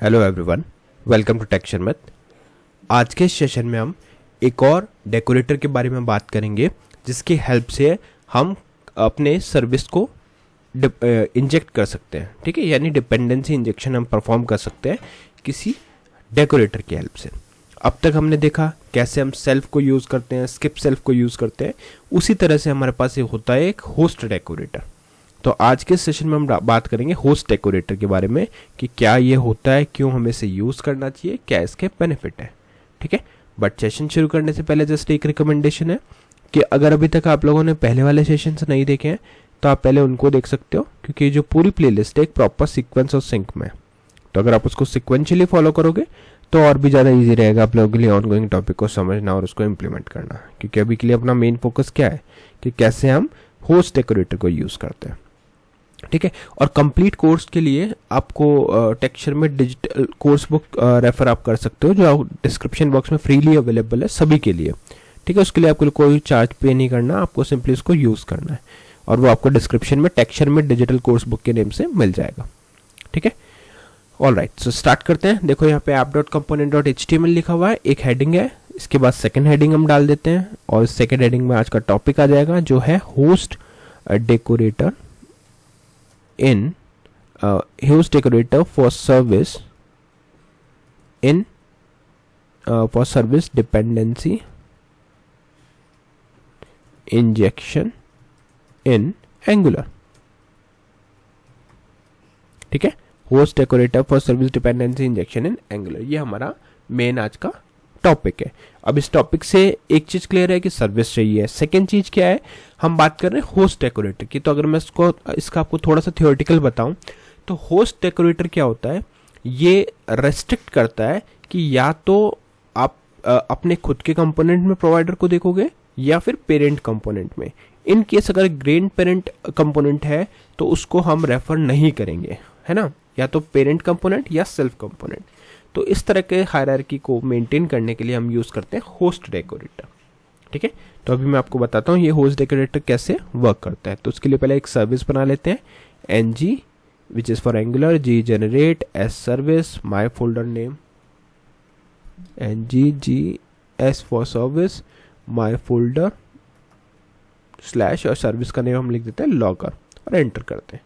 Hello everyone, welcome to tech Sharmat. आज के session में हम एक और डेकोरेटर के बारे में बात करेंगे जिसकी हेल्प से हम अपने सर्विस को इंजेक्ट कर सकते हैं। ठीक है, यानी डिपेंडेंसी इंजेक्शन हम परफॉर्म कर सकते हैं किसी डेकोरेटर की हेल्प से। अब तक हमने देखा कैसे हम सेल्फ को यूज़ करते हैं, स्किप सेल्फ को यूज़ करते हैं। उसी तरह से हमारे पास ये होता है एक होस्ट डेकोरेटर। तो आज के सेशन में हम बात करेंगे होस्ट डेकोरेटर के बारे में कि क्या ये होता है, क्यों हमें इसे यूज़ करना चाहिए, क्या इसके बेनिफिट है। ठीक है, बट सेशन शुरू करने से पहले जस्ट एक रिकमेंडेशन है कि अगर अभी तक आप लोगों ने पहले वाले सेशन से नहीं देखे हैं तो आप पहले उनको देख सकते हो, क्योंकि जो पूरी प्लेलिस्ट है एक प्रॉपर सीक्वेंस और सिंक में। तो अगर आप उसको सिक्वेंशियली फॉलो करोगे तो और भी ज़्यादा ईजी रहेगा आप लोगों के लिए ऑनगोइंग टॉपिक को समझना और उसको इम्प्लीमेंट करना। क्योंकि अभी के लिए अपना मेन फोकस क्या है कि कैसे हम होस्ट डेकोरेटर को यूज़ करते हैं। ठीक है, और कंप्लीट कोर्स के लिए आपको टेक्सचर में डिजिटल कोर्स बुक रेफर आप कर सकते हो, जो डिस्क्रिप्शन बॉक्स में फ्रीली अवेलेबल है सभी के लिए। ठीक है, उसके लिए आपको कोई चार्ज पे नहीं करना, आपको सिंपली उसको यूज़ करना है और वो आपको डिस्क्रिप्शन में टेक्सचर में डिजिटल कोर्स बुक के नेम से मिल जाएगा। ठीक है, ऑल राइट, सो स्टार्ट करते हैं। देखो यहाँ पे app.component.html लिखा हुआ है, एक हेडिंग है। इसके बाद सेकेंड हेडिंग हम डाल देते हैं और सेकेंड हेडिंग में आज का टॉपिक आ जाएगा जो है host decorator in host decorator for service in for service dependency injection in Angular। ठीक है, host decorator for service dependency injection in angular, ये हमारा मेन आज का टॉपिक है। अब इस टॉपिक से एक चीज क्लियर है कि सर्विस चाहिए। सेकेंड चीज क्या है, हम बात कर रहे हैं होस्ट डेकोरेटर की। तो अगर मैं इसका आपको थोड़ा सा थियोरेटिकल बताऊं तो होस्ट डेकोरेटर क्या होता है, ये रेस्ट्रिक्ट करता है कि या तो आप अपने खुद के कंपोनेंट में प्रोवाइडर को देखोगे या फिर पेरेंट कंपोनेंट में। इन केस अगर ग्रैंड पेरेंट कंपोनेंट है तो उसको हम रेफर नहीं करेंगे, है ना, या तो पेरेंट कंपोनेंट या सेल्फ कंपोनेंट। तो इस तरह के हायरार्की को मेंटेन करने के लिए हम यूज करते हैं होस्ट डेकोरेटर। ठीक है, तो अभी मैं आपको बताता हूँ ये होस्ट डेकोरेटर कैसे वर्क करता है। तो उसके लिए पहले एक सर्विस बना लेते हैं, ng which is for angular, g generate s service, my folder name ng g s for service, my folder slash और सर्विस का नेम हम लिख देते हैं लॉगर और एंटर करते हैं।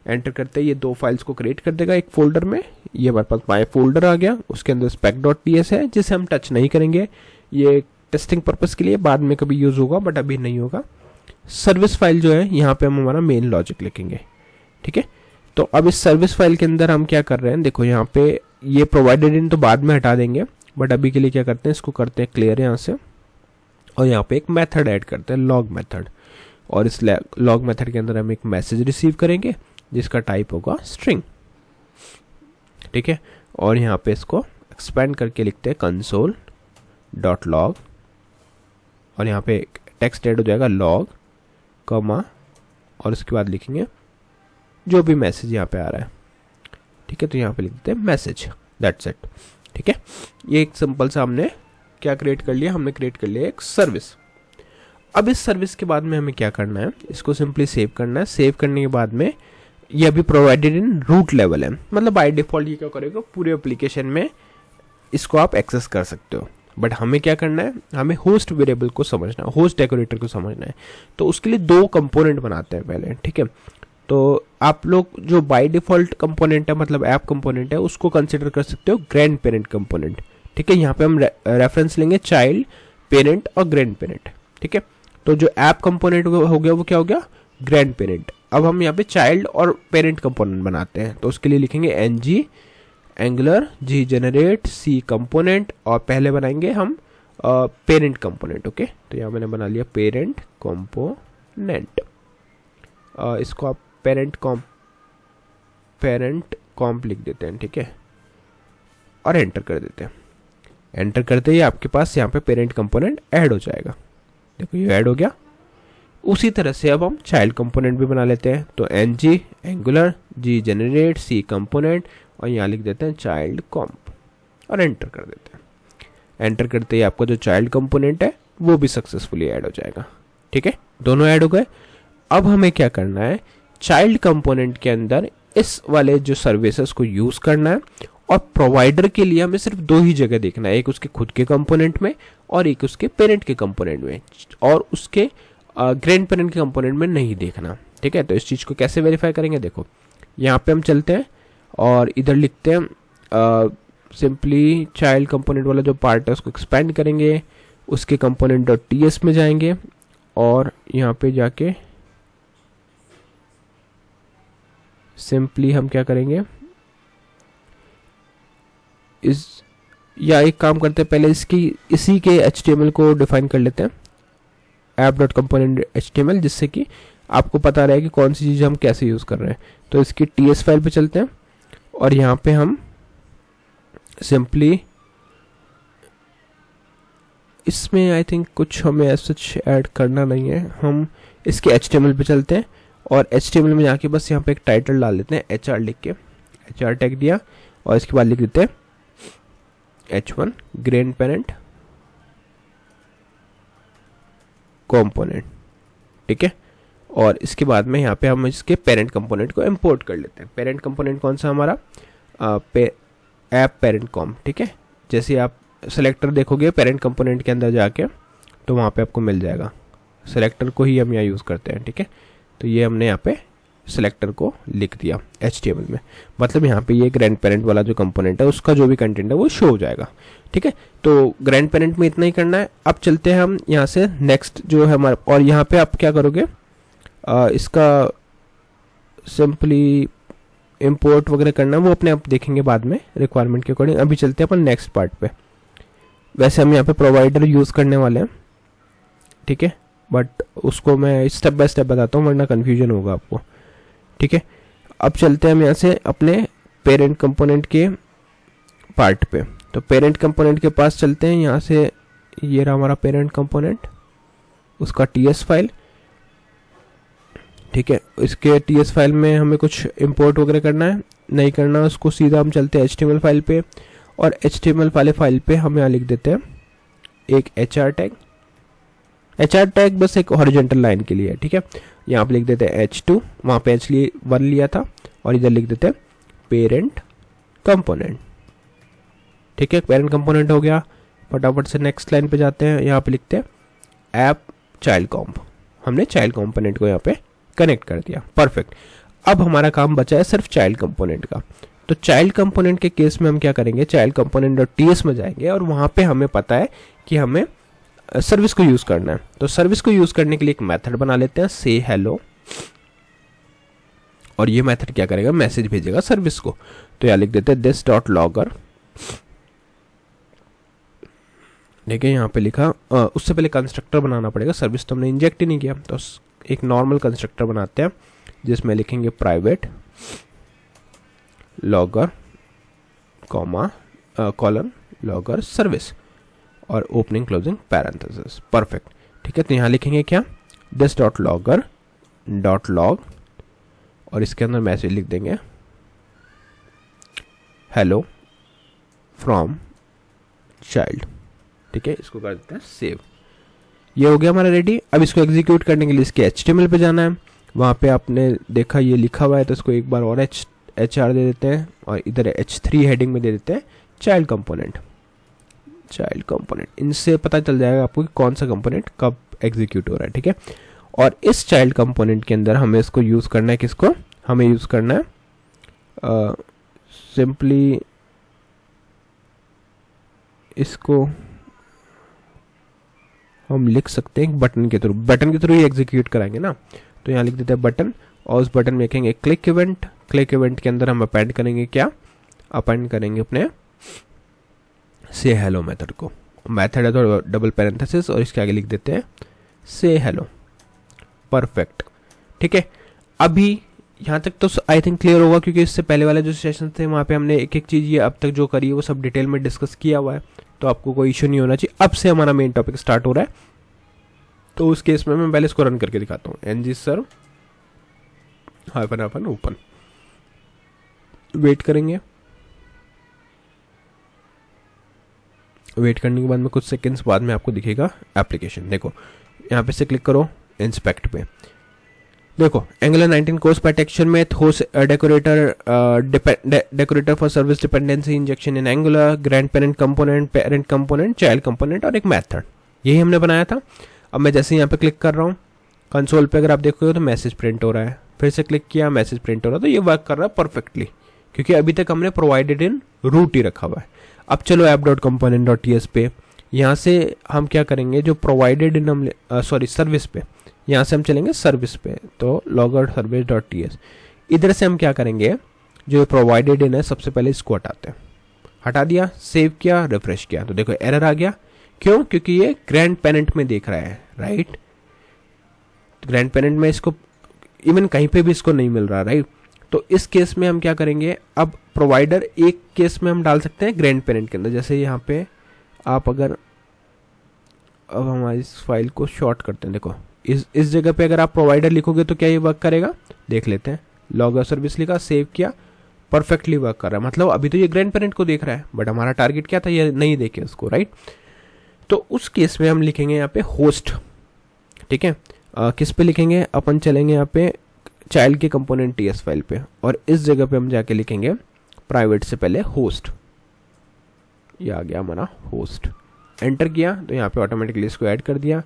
एंटर करते ही ये दो फाइल्स को क्रिएट कर देगा एक फोल्डर में। ये हमारे पास माई फोल्डर आ गया, उसके अंदर spec.ts है जिसे हम टच नहीं करेंगे, ये टेस्टिंग पर्पस के लिए बाद में कभी यूज होगा बट अभी नहीं होगा। सर्विस फाइल जो है यहाँ पे हम हमारा मेन लॉजिक लिखेंगे। ठीक है, तो अब इस सर्विस फाइल के अंदर हम क्या कर रहे हैं, देखो यहाँ पे ये प्रोवाइडेड इन तो बाद में हटा देंगे, बट अभी के लिए क्या करते हैं, इसको करते हैं क्लियर यहाँ से और यहाँ पे एक मेथड ऐड करते हैं लॉग मेथड। और इस लॉग मेथड के अंदर हम एक मैसेज रिसीव करेंगे जिसका टाइप होगा स्ट्रिंग। ठीक है, और यहाँ पे इसको एक्सपेंड करके लिखते हैं console.log और यहाँ पे टेक्स्ट ऐड हो जाएगा log कॉमा और उसके बाद लिखेंगे जो भी मैसेज यहाँ पे आ रहा है। ठीक है, तो यहाँ पे लिख देते हैं मैसेज, दैट्स इट। ठीक है, ये एक सिंपल सा हमने क्या क्रिएट कर लिया, हमने क्रिएट कर लिया एक सर्विस। अब इस सर्विस के बाद में हमें क्या करना है, इसको सिंपली सेव करना है। सेव करने के बाद में ये अभी प्रोवाइडेड इन रूट लेवल है, मतलब बाय डिफॉल्ट ये क्या करेगा, पूरे एप्लीकेशन में इसको आप एक्सेस कर सकते हो। बट हमें क्या करना है, हमें होस्ट वेरिएबल को समझना है, होस्ट डेकोरेटर को समझना है। तो उसके लिए दो कंपोनेंट बनाते हैं पहले। ठीक है, तो आप लोग जो बाय डिफॉल्ट कंपोनेंट है, मतलब ऐप कंपोनेंट है, उसको कंसिडर कर सकते हो ग्रैंड पेरेंट कंपोनेंट। ठीक है, यहाँ पे हम रेफरेंस लेंगे चाइल्ड, पेरेंट और ग्रैंड पेरेंट। ठीक है, तो जो ऐप कंपोनेंट हो गया वो क्या हो गया, ग्रैंड पेरेंट। अब हम यहाँ पे चाइल्ड और पेरेंट कंपोनेंट बनाते हैं, तो उसके लिए लिखेंगे ng angular g generate c component और पहले बनाएंगे हम पेरेंट कंपोनेंट। ओके, तो यहाँ मैंने बना लिया पेरेंट कंपोनेंट। इसको आप पेरेंट कॉम्प लिख देते हैं। ठीक है, और एंटर कर देते हैं। एंटर करते ही आपके पास यहाँ पे पेरेंट कंपोनेंट ऐड हो जाएगा। देखो ये ऐड हो गया। उसी तरह से अब हम चाइल्ड कंपोनेंट भी बना लेते हैं, तो ng angular g generate c component और यहाँ लिख देते हैं चाइल्ड कॉम्प और एंटर कर देते हैं। एंटर करते ही आपका जो चाइल्ड कंपोनेंट है वो भी सक्सेसफुली ऐड हो जाएगा। ठीक है, दोनों ऐड हो गए। अब हमें क्या करना है, चाइल्ड कंपोनेंट के अंदर इस वाले जो सर्विसेज को यूज करना है और प्रोवाइडर के लिए हमें सिर्फ दो ही जगह देखना है, एक उसके खुद के कंपोनेंट में और एक उसके पेरेंट के कंपोनेंट में, और उसके ग्रैंड पेरेंट के कंपोनेंट में नहीं देखना। ठीक है, तो इस चीज़ को कैसे वेरीफाई करेंगे, देखो यहाँ पे हम चलते हैं और इधर लिखते हैं सिंपली चाइल्ड कंपोनेंट वाला जो पार्ट है उसको एक्सपेंड करेंगे, उसके कंपोनेंट डॉट ts में जाएंगे और यहाँ पे जाके सिंपली हम क्या करेंगे, एक काम करते हैं, पहले इसी के HTML को डिफाइन कर लेते हैं, app.component.html, जिससे कि आपको पता रहे कि कौन सी चीज़ हम कैसे यूज़ कर रहे हैं। तो इसकी ts फाइल पे चलते हैं और यहाँ पे हम सिंपली इसमें आई थिंक कुछ हमें ऐसा ऐड करना नहीं है, हम इसके HTML पे चलते हैं और HTML में जाके बस यहाँ पे एक टाइटल डाल लेते हैं HR लिख के, HR टैग दिया और इसके बाद लिख देते हैं H1 ग्रैंड पेरेंट कंपोनेंट। ठीक है, और इसके बाद में यहाँ पे हम इसके पेरेंट कंपोनेंट को इंपोर्ट कर लेते हैं। पेरेंट कंपोनेंट कौन सा हमारा, ऐप पेरेंट कॉम। ठीक है, जैसे आप सेलेक्टर देखोगे पेरेंट कंपोनेंट के अंदर जाके तो वहाँ पे आपको मिल जाएगा, सेलेक्टर को ही हम यहाँ यूज़ करते हैं। ठीक है, तो ये हमने यहाँ पे सेलेक्टर को लिख दिया HTML में, मतलब यहाँ पे ये ग्रैंड पेरेंट वाला जो कंपोनेंट है उसका जो भी कंटेंट है वो शो हो जाएगा। ठीक है, तो ग्रैंड पेरेंट में इतना ही करना है। अब चलते हैं हम यहाँ से नेक्स्ट जो है हमारा, और यहाँ पे आप क्या करोगे, इसका सिंपली इंपोर्ट वगैरह करना वो अपने आप देखेंगे बाद में रिक्वायरमेंट के अकॉर्डिंग। अभी चलते हैं अपन नेक्स्ट पार्ट पे। वैसे हम यहाँ पे प्रोवाइडर यूज़ करने वाले हैं, ठीक है, बट उसको मैं स्टेप बाय स्टेप बताता हूँ वरना कन्फ्यूजन होगा आपको। ठीक है, अब चलते हैं हम यहाँ से अपने पेरेंट कंपोनेंट के पार्ट पे। तो पेरेंट कंपोनेंट के पास चलते हैं, यहाँ से ये रहा हमारा पेरेंट कंपोनेंट, उसका ts फाइल। ठीक है, इसके ts फाइल में हमें कुछ इंपोर्ट वगैरह करना है, नहीं करना, उसको सीधा हम चलते हैं HTML फाइल पे और HTML वाले फाइल पे हम यहाँ लिख देते हैं एक HR टैग। HR टैग बस एक हॉरिजॉन्टल लाइन के लिए है। ठीक है, यहाँ पे लिख देते हैं H2, वहाँ पे H1 लिया था, और इधर लिख देते हैं पेरेंट कंपोनेंट। ठीक है, पेरेंट कंपोनेंट हो गया। फटाफट से नेक्स्ट लाइन पे जाते हैं, यहाँ पे लिखते हैं ऐप चाइल्ड कॉम्प। हमने चाइल्ड कंपोनेंट को यहाँ पे कनेक्ट कर दिया, परफेक्ट। अब हमारा काम बचा है सिर्फ चाइल्ड कंपोनेंट का। तो चाइल्ड कंपोनेंट के केस में हम क्या करेंगे, चाइल्ड कंपोनेंट डॉट ts में जाएंगे और वहाँ पे हमें पता है कि हमें सर्विस को यूज़ करना है। तो सर्विस को यूज़ करने के लिए एक मेथड बना लेते हैं, से हेलो, और ये मेथड क्या करेगा, मैसेज भेजेगा सर्विस को। तो यहाँ लिख देते हैं दिस डॉट लॉगर। ठीक है, यहाँ पे लिखा, उससे पहले कंस्ट्रक्टर बनाना पड़ेगा, सर्विस तो हमने इंजेक्ट ही नहीं किया, तो एक नॉर्मल कंस्ट्रक्टर बनाते हैं जिसमें लिखेंगे private logger comma colon logger service और ओपनिंग क्लोजिंग पैरेंथेसिस, परफेक्ट। ठीक है, तो यहाँ लिखेंगे क्या, this dot logger dot log, और इसके अंदर मैसेज लिख देंगे हेलो फ्रॉम चाइल्ड। ठीक है, इसको कर देते हैं सेव। ये हो गया हमारा रेडी। अब इसको एग्जीक्यूट करने के लिए इसके HTML पे जाना है, वहाँ पे आपने देखा ये लिखा हुआ है, तो इसको एक बार और HR दे देते हैं और इधर H3 हेडिंग में दे देते हैं चाइल्ड कंपोनेंट। चाइल्ड कंपोनेंट, इनसे पता चल जाएगा आपको कि कौन सा कंपोनेंट कब एग्जीक्यूट हो रहा है। ठीक है, और इस चाइल्ड कंपोनेंट के अंदर हमें इसको यूज़ करना है, किसको हमें यूज़ करना है, सिंपली इसको हम लिख सकते हैं बटन के थ्रू ही एग्जीक्यूट कराएंगे ना। तो यहाँ लिख देते हैं बटन, और उस बटन में लिखेंगे क्लिक इवेंट। क्लिक इवेंट के अंदर हम अपेंड करेंगे क्या, अपेंड करेंगे अपने से हेलो मेथड को। मेथड है तो डबल पैरेंथेसिस और इसके आगे लिख देते हैं से हेलो, परफेक्ट। ठीक है, अभी यहाँ तक तो आई थिंक क्लियर होगा, क्योंकि इससे पहले वाले जो सेशन थे वहाँ पे हमने एक एक चीज़ ये अब तक जो करी है वो सब डिटेल में डिस्कस किया हुआ है, तो आपको कोई इशू नहीं होना चाहिए। अब से हमारा मेन टॉपिक स्टार्ट हो रहा है, तो उस केस में मैं पहले इसको रन करके दिखाता हूँ। ng सर्व हाइफन ओपन, वेट करेंगे। वेट करने के बाद में कुछ सेकंड्स बाद में आपको दिखेगा एप्लीकेशन। देखो यहाँ पे से क्लिक करो इंस्पेक्ट पे, देखो एंगुलर 19 कोर्स बाय टेक्सचर में host decorator for service dependency injection in angular, grand parent component, child component और एक मेथड, यही हमने बनाया था। अब मैं जैसे यहाँ पे क्लिक कर रहा हूँ कंसोल पे, अगर आप देखोगे तो मैसेज प्रिंट हो रहा है, फिर से क्लिक किया मैसेज प्रिंट हो रहा है, तो ये वर्क कर रहा है परफेक्टली, क्योंकि अभी तक हमने प्रोवाइडेड इन रूट ही रखा हुआ है। अब चलो app.component.ts पे, यहाँ से हम क्या करेंगे, जो प्रोवाइडेड इन हम सर्विस पे, यहाँ से हम चलेंगे सर्विस पे, तो लॉगर सर्विस.ts, इधर से हम क्या करेंगे, जो प्रोवाइडेड इन है सबसे पहले इसको हटाते हैं, हटा दिया, सेव किया, रिफ्रेश किया, तो देखो एरर आ गया। क्यों? क्योंकि ये ग्रैंड पेरेंट में देख रहा है, राइट, ग्रैंड पेरेंट में इसको इवन कहीं पे भी इसको नहीं मिल रहा, राइट। तो इस केस में हम क्या करेंगे, अब प्रोवाइडर एक केस में हम डाल सकते हैं ग्रैंड पेरेंट के अंदर, जैसे यहाँ पे आप अगर, अब हमारी इस फाइल को शॉर्ट करते हैं, देखो इस जगह पे अगर आप प्रोवाइडर लिखोगे तो क्या ये वर्क करेगा, देख लेते हैं। लॉगर सर्विस लिखा, सेव किया, परफेक्टली वर्क कर रहा है, मतलब अभी तो ये ग्रैंड पेरेंट को देख रहा है, बट हमारा टारगेट क्या था, ये नहीं देखे उसको, राइट। तो उस केस में हम लिखेंगे यहाँ पे होस्ट, ठीक है। किस पे लिखेंगे, अपन चलेंगे यहाँ पे चाइल्ड के कंपोनेंट टीएस फाइल पे, और इस जगह पे हम जाके लिखेंगे प्राइवेट से पहले होस्ट, ये आ गया हमारा होस्ट, एंटर किया तो यहाँ पे ऑटोमेटिकली इसको ऐड कर दिया,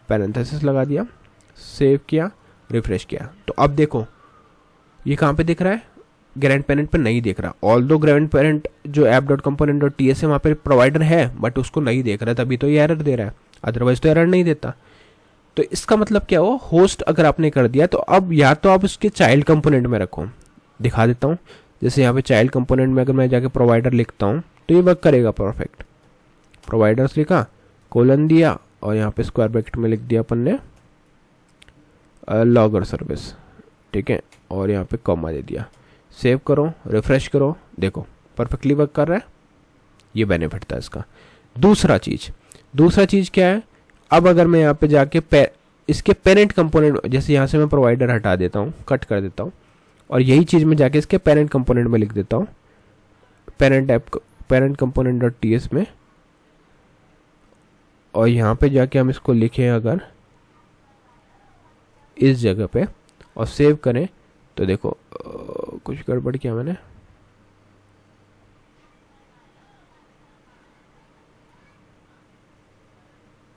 पैरेंथेसिस लगा दिया, सेव किया, रिफ्रेश किया, तो अब देखो ये कहाँ पे दिख रहा है, ग्रैंड पेरेंट पे नहीं देख रहा, ऑल दो ग्रैंड पेरेंट जो app.component.ts है वहाँ पे प्रोवाइडर है, बट उसको नहीं देख रहा, तभी तो ये एरर दे रहा है, अदरवाइज तो एरर नहीं देता। तो इसका मतलब क्या हो, होस्ट अगर आपने कर दिया तो अब या तो आप उसके चाइल्ड कंपोनेंट में रखो, दिखा देता हूँ, जैसे यहाँ पे चाइल्ड कंपोनेंट में अगर मैं जाके प्रोवाइडर लिखता हूँ तो ये वर्क करेगा परफेक्ट। प्रोवाइडर्स लिखा, कोलन दिया, और यहाँ पे स्क्वायर ब्रैकेट में लिख दिया अपन ने लॉगर सर्विस, ठीक है, और यहाँ पे कॉमा दे दिया, सेव करो, रिफ्रेश करो, देखो परफेक्टली वर्क कर रहा है, ये बेनिफिट था इसका। दूसरा चीज़ क्या है, अब अगर मैं यहाँ पे जाके इसके पेरेंट कंपोनेंट, जैसे यहाँ से मैं प्रोवाइडर हटा देता हूँ, कट कर देता हूँ, और यही चीज़ मैं जाके इसके पेरेंट कंपोनेंट में लिख देता हूँ, पेरेंट कंपोनेंट.ts में, और यहाँ पे जाके हम इसको लिखें अगर इस जगह पे और सेव करें, तो देखो कुछ गड़बड़ किया मैंने,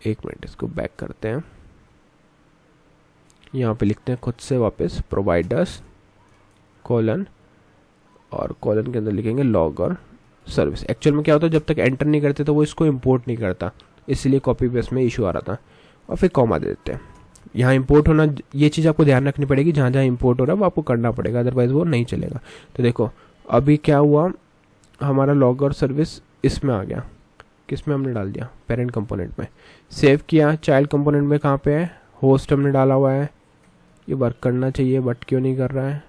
एक मिनट इसको बैक करते हैं, यहाँ पे लिखते हैं खुद से वापस प्रोवाइडर्स कोलन, और कोलन के अंदर लिखेंगे लॉगर सर्विस। एक्चुअल में क्या होता है, जब तक एंटर नहीं करते तो वो इसको इंपोर्ट नहीं करता, इसलिए कॉपी पेस्ट में इशू आ रहा था, और फिर कॉमा दे देते हैं। यहाँ इंपोर्ट होना, ये चीज़ आपको ध्यान रखनी पड़ेगी, जहाँ जहाँ इंपोर्ट हो रहा है वो आपको करना पड़ेगा, अदरवाइज वो नहीं चलेगा। तो देखो अभी क्या हुआ, हमारा लॉगर सर्विस इसमें आ गया, किस में हमने डाल दिया, पेरेंट कंपोनेंट में, सेव किया, चाइल्ड कंपोनेंट में कहाँ पे है, होस्ट हमने डाला हुआ है, ये वर्क करना चाहिए बट क्यों नहीं कर रहा है,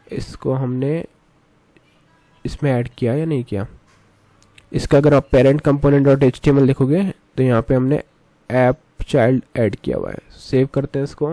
इसको हमने इसमें ऐड किया या नहीं किया, इसका अगर आप पेरेंट component.html लिखोगे तो यहाँ पे हमने ऐप चाइल्ड ऐड किया हुआ है, सेव करते हैं इसको।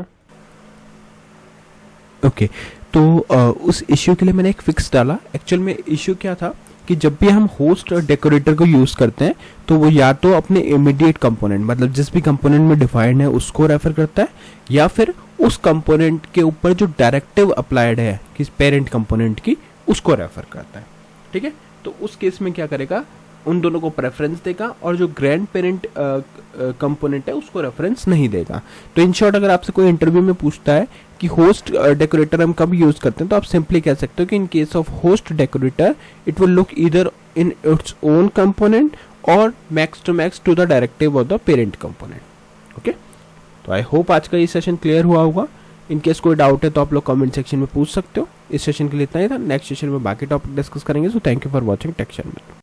ओके, तो उस इश्यू के लिए मैंने एक फिक्स डाला। एक्चुअल में इश्यू क्या था कि जब भी हम होस्ट और डेकोरेटर को यूज़ करते हैं तो वो या तो अपने इमीडिएट कंपोनेंट, मतलब जिस भी कंपोनेंट में डिफाइंड है उसको रेफर करता है, या फिर उस कंपोनेंट के ऊपर जो डायरेक्टिव अप्लाइड है किस पेरेंट कंपोनेंट की, उसको रेफर करता है, ठीक है। तो उस केस में क्या करेगा, उन दोनों को प्रेफरेंस देगा, और जो ग्रैंड पेरेंट कंपोनेंट है उसको रेफरेंस नहीं देगा। तो इन शॉर्ट अगर आपसे कोई इंटरव्यू में पूछता है कि होस्ट डेकोरेटर हम कब यूज करते हैं, तो आप सिंपली कह सकते हो कि in case of host decorator it will look either in its own component और max to the directive of the parent component. Okay, तो आई होप आज का ये सेशन क्लियर हुआ होगा। इन केस कोई डाउट है तो आप लोग कमेंट सेक्शन में पूछ सकते हो। इस सेशन के लिए इतना ही था, नेक्स्ट सेशन में बाकी टॉपिक डिस्कस करेंगे। So thank you for watching take channel.